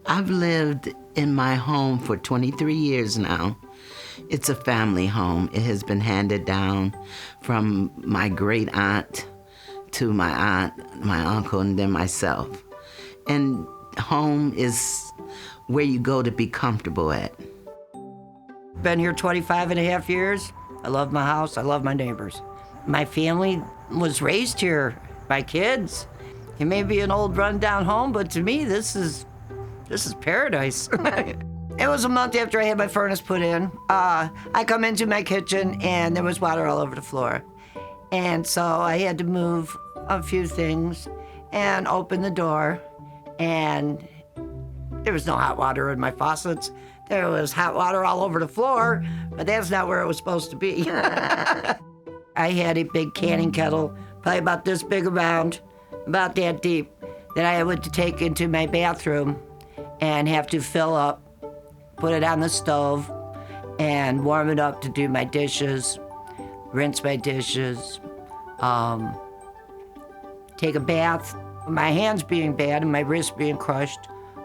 I've lived in my home for 23 years now. It's a family home. It has been handed down from my great aunt to my aunt, my uncle, and then myself. And home is where you go to be comfortable at. Been here 25 and a half years. I love my house. I love my neighbors. My family was raised here. My kids. It may be an old rundown home, but to me, this is paradise. It was a month after I had my furnace put in. I come into my kitchen and there was water all over the floor. And so I had to move a few things and open the door, and there was no hot water in my faucets. There was hot water all over the floor, but that's not where it was supposed to be. I had a big canning kettle, probably about this big around, about that deep, that I would take into my bathroom and have to fill up, put it on the stove, and warm it up to do my dishes, rinse my dishes, take a bath. My hands being bad and my wrists being crushed,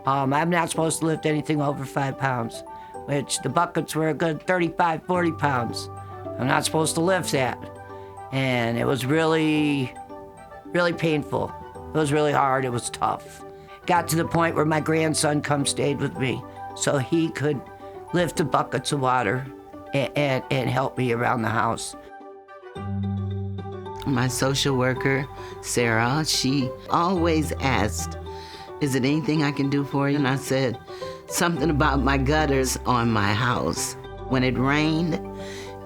I'm not supposed to lift anything over 5 pounds, which the buckets were a good 35, 40 pounds. I'm not supposed to lift that. And it was really, really painful. It was really hard. It was tough. Got to the point where my grandson stayed with me so he could lift the buckets of water and help me around the house. My social worker, Sarah, she always asked, "Is it anything I can do for you?" And I said, something about my gutters on my house. When it rained,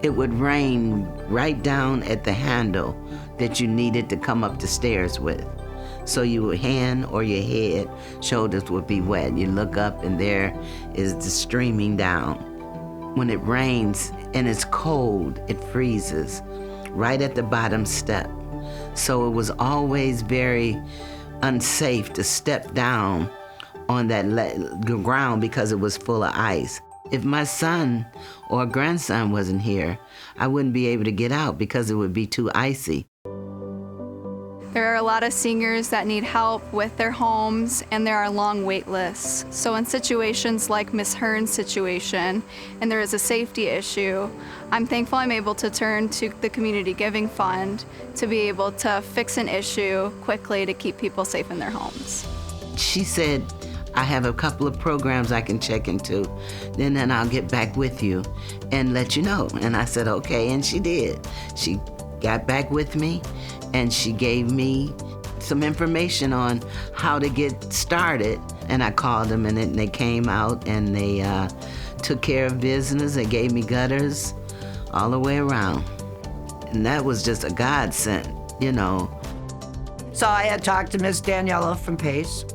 it would rain right down at the handle that you needed to come up the stairs with. So your hand or your head, shoulders would be wet. You look up and there is the streaming down. When it rains and it's cold, it freezes right at the bottom step. So it was always very unsafe to step down on that ground because it was full of ice. If my son or grandson wasn't here, I wouldn't be able to get out because it would be too icy. There are a lot of seniors that need help with their homes, and there are long wait lists. So in situations like Miss Hearn's situation, and there is a safety issue, I'm thankful I'm able to turn to the Community Giving Fund to be able to fix an issue quickly to keep people safe in their homes. She said, "I have a couple of programs I can check into, then I'll get back with you and let you know." And I said, okay, and she did. She got back with me, and she gave me some information on how to get started. And I called them, and then they came out, and they took care of business. They gave me gutters all the way around. And that was just a godsend, you know. So I had talked to Miss Daniela from Pace,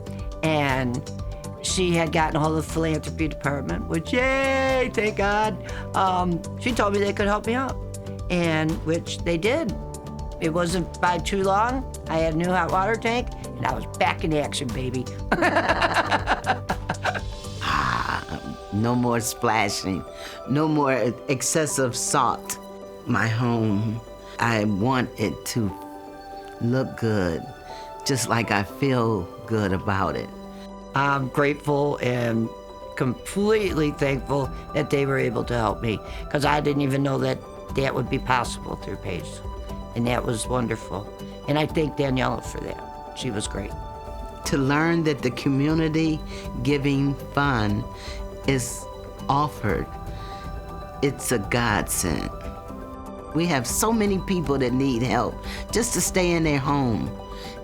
and she had gotten a hold of the philanthropy department, which, yay, thank God. She told me they could help me out, and which they did. It wasn't by too long. I had a new hot water tank, and I was back in action, baby. No more splashing, no more excessive salt. My home, I want it to look good, just like I feel good about it. I'm grateful and completely thankful that they were able to help me, because I didn't even know that that would be possible through Pace. And that was wonderful. And I thank Daniela for that. She was great. To learn that the Community Giving Fund is offered, it's a godsend. We have so many people that need help just to stay in their home,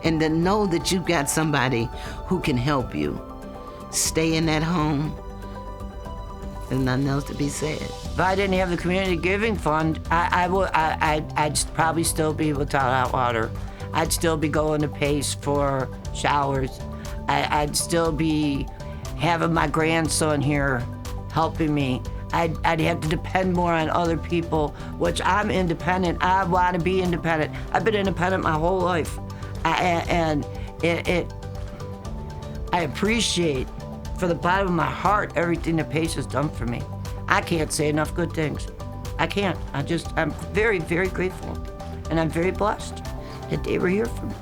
and to know that you've got somebody who can help you stay in that home. There's nothing else to be said. If I didn't have the Community Giving Fund, I'd probably still be without hot water. I'd still be going to Pace for showers. I'd still be having my grandson here helping me. I'd have to depend more on other people, which I'm independent. I want to be independent. I've been independent my whole life. I appreciate, from the bottom of my heart, everything that Pace has done for me. I can't say enough good things. I can't. I'm very, very grateful. And I'm very blessed that they were here for me.